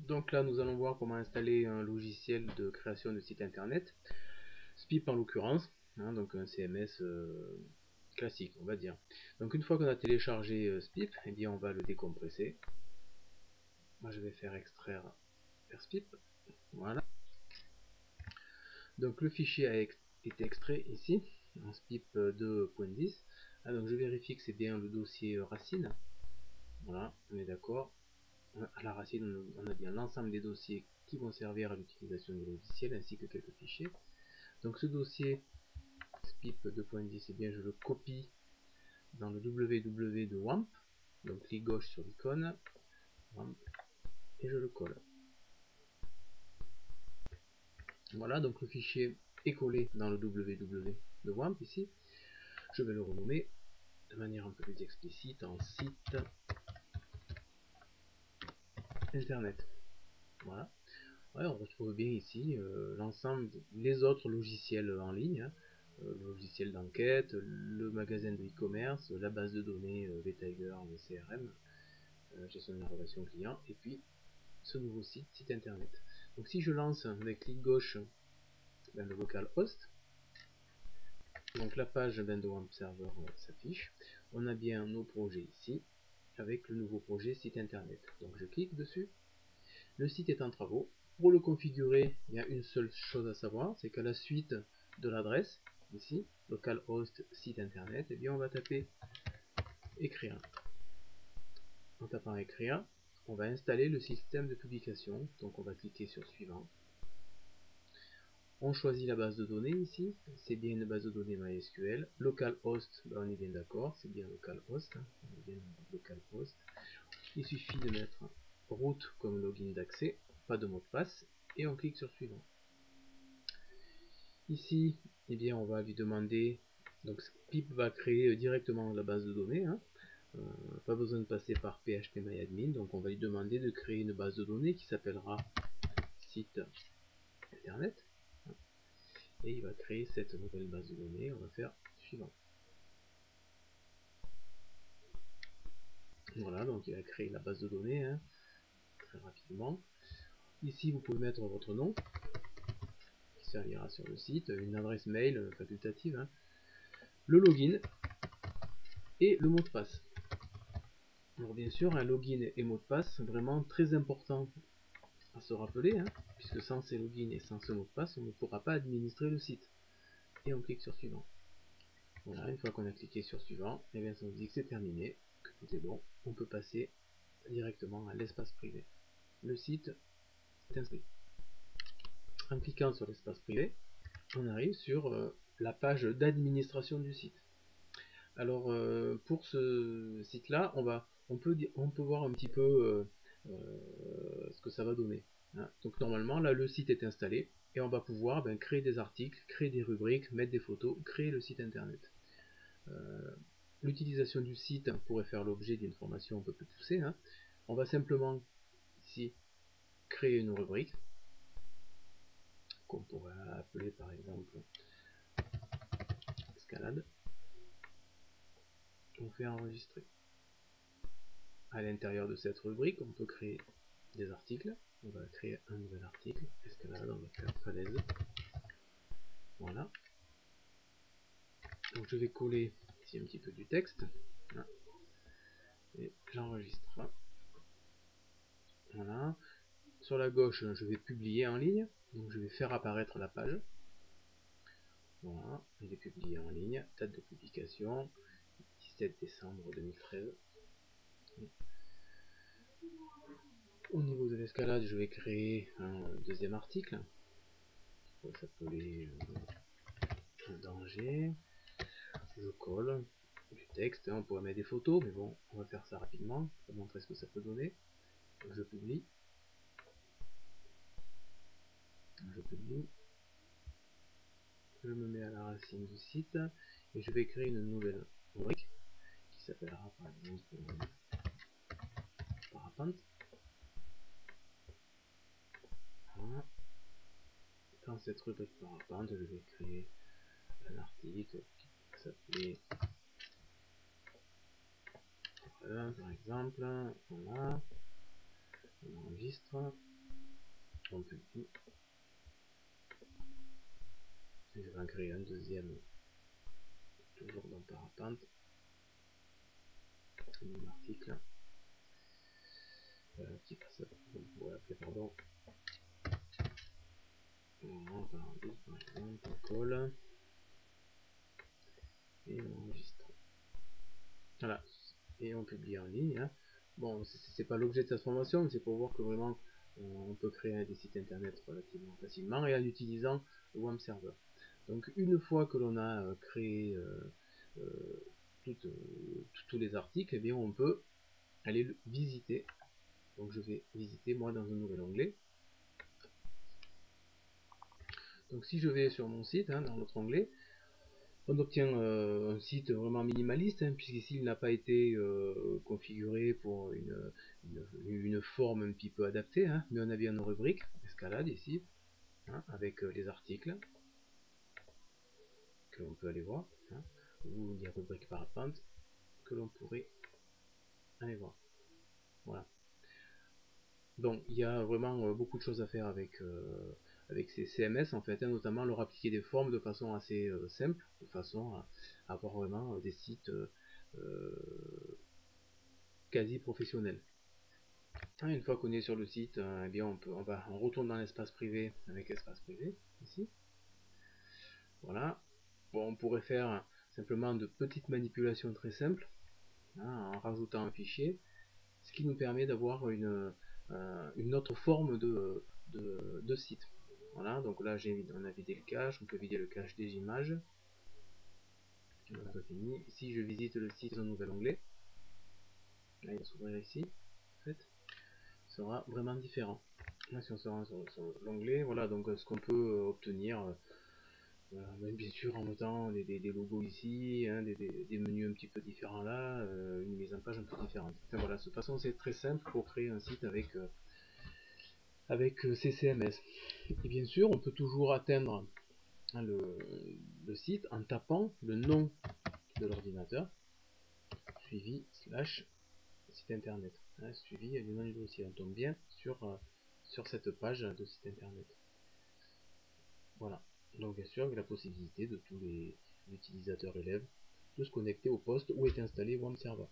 Donc là nous allons voir comment installer un logiciel de création de site internet, SPIP en l'occurrence, donc un CMS classique on va dire. Donc une fois qu'on a téléchargé SPIP, eh bien on va le décompresser. Moi je vais faire extraire vers SPIP, voilà. Donc le fichier a été extrait ici, en SPIP 2.10. Donc je vérifie que c'est bien le dossier racine, voilà, on est d'accord. À la racine, on a bien l'ensemble des dossiers qui vont servir à l'utilisation du logiciel ainsi que quelques fichiers. Donc ce dossier SPIP 2.10, eh bien je le copie dans le www de WAMP. Donc clic gauche sur l'icône WAMP et je le colle. Voilà, donc le fichier est collé dans le www de WAMP ici. Je vais le renommer de manière un peu plus explicite en site internet. Voilà. Ouais, on retrouve bien ici l'ensemble des autres logiciels en ligne, le logiciel d'enquête, le magasin de e-commerce, la base de données vTiger, le CRM, gestion de la relation client, et puis ce nouveau site internet. Donc si je lance avec clic gauche le localhost, donc la page de WAMP Server s'affiche, on a bien nos projets ici, avec le nouveau projet site internet. Donc je clique dessus, le site est en travaux. Pour le configurer, il y a une seule chose à savoir, c'est qu'à la suite de l'adresse, ici, localhost site internet, et bien on va taper écrire. En tapant écrire, on va installer le système de publication, donc on va cliquer sur suivant. On choisit la base de données ici, c'est bien une base de données MySQL. Localhost, ben on est bien d'accord, c'est bien localhost, on est bien localhost. Il suffit de mettre root comme login d'accès, pas de mot de passe, et on clique sur suivant. Ici, eh bien, on va lui demander, donc SPIP va créer directement la base de données, pas besoin de passer par phpMyAdmin, donc on va lui demander de créer une base de données qui s'appellera site internet, et il va créer cette nouvelle base de données. On va faire suivant. Voilà, donc il a créé la base de données très rapidement. Ici, vous pouvez mettre votre nom qui servira sur le site, une adresse mail facultative, le login et le mot de passe. Alors bien sûr, un login et mot de passe, vraiment très important à se rappeler, puisque sans ces logins et sans ce mot de passe, on ne pourra pas administrer le site. Et on clique sur suivant. Voilà, une fois qu'on a cliqué sur suivant, et bien ça nous dit que c'est terminé, que tout est bon. On peut passer directement à l'espace privé. Le site est inscrit. En cliquant sur l'espace privé, on arrive sur la page d'administration du site. Alors pour ce site là, on peut voir un petit peu ce que ça va donner. Donc normalement là le site est installé et on va pouvoir créer des articles, créer des rubriques, mettre des photos, créer le site internet. L'utilisation du site pourrait faire l'objet d'une formation un peu plus poussée. On va simplement ici créer une rubrique qu'on pourrait appeler par exemple escalade. On fait enregistrer. À l'intérieur de cette rubrique, on peut créer des articles. On va créer un nouvel article, escalade, on va faire falaise. Voilà. Donc je vais coller ici un petit peu du texte. Et j'enregistre. Voilà. Sur la gauche, je vais publier en ligne. Donc je vais faire apparaître la page. Voilà, il est publié en ligne. Date de publication, 17 décembre 2013. Au niveau de l'escalade, je vais créer un deuxième article. Il va s'appeler danger. Je colle du texte, on pourrait mettre des photos, mais bon, on va faire ça rapidement pour montrer ce que ça peut donner. Donc, je publie. Je me mets à la racine du site et je vais créer une nouvelle rubrique qui s'appellera par exemple parapente. Voilà. Dans cette rubrique parapente, je vais créer un article qui va s'appeler par exemple, voilà, on enregistre. On publie. Je vais en créer un deuxième, toujours dans Parapente. Un article. Qui passe, on va l'appeler, pardon. On va par exemple, on colle. Et on enregistre. Voilà. Et on publie en ligne. Hein. Bon, c'est pas l'objet de cette formation, c'est pour voir que vraiment on peut créer des sites internet relativement facilement et en utilisant le WAMP server. Donc une fois que l'on a créé tous les articles, eh bien on peut aller le visiter. Donc je vais visiter moi dans un nouvel onglet. Donc si je vais sur mon site, hein, dans notre onglet, on obtient un site vraiment minimaliste, hein, puisqu'ici il n'a pas été configuré pour une forme un petit peu adaptée, hein, mais on a bien nos rubriques, escalade ici, hein, avec les articles que l'on peut aller voir, hein, ou des rubriques parapente que l'on pourrait aller voir. Voilà. Donc il y a vraiment beaucoup de choses à faire avec ces CMS en fait, hein, notamment leur appliquer des formes de façon assez simple, de façon à avoir vraiment des sites quasi professionnels. Une fois qu'on est sur le site, eh bien on retourne dans l'espace privé avec espace privé ici. Voilà. Bon, on pourrait faire simplement de petites manipulations très simples, hein, en rajoutant un fichier, ce qui nous permet d'avoir une autre forme de site. Voilà, donc là on a vidé le cache, on peut vider le cache des images. Voilà, c'est fini. Si je visite le site dans un nouvel onglet, là il va s'ouvrir ici, en fait, sera vraiment différent. Là, si on se rend sur l'onglet, voilà donc ce qu'on peut obtenir, bien sûr en mettant des logos ici, hein, des menus un petit peu différents là, une mise en page un peu différente. Enfin, voilà, de toute façon c'est très simple pour créer un site avec ces CMS. Et bien sûr, on peut toujours atteindre hein, le site en tapant le nom de l'ordinateur suivi slash site internet, hein, suivi du nom du dossier. On tombe bien sur cette page de site internet. Voilà. Donc bien sûr, avec la possibilité de tous les utilisateurs élèves de se connecter au poste où est installé WAMP Server.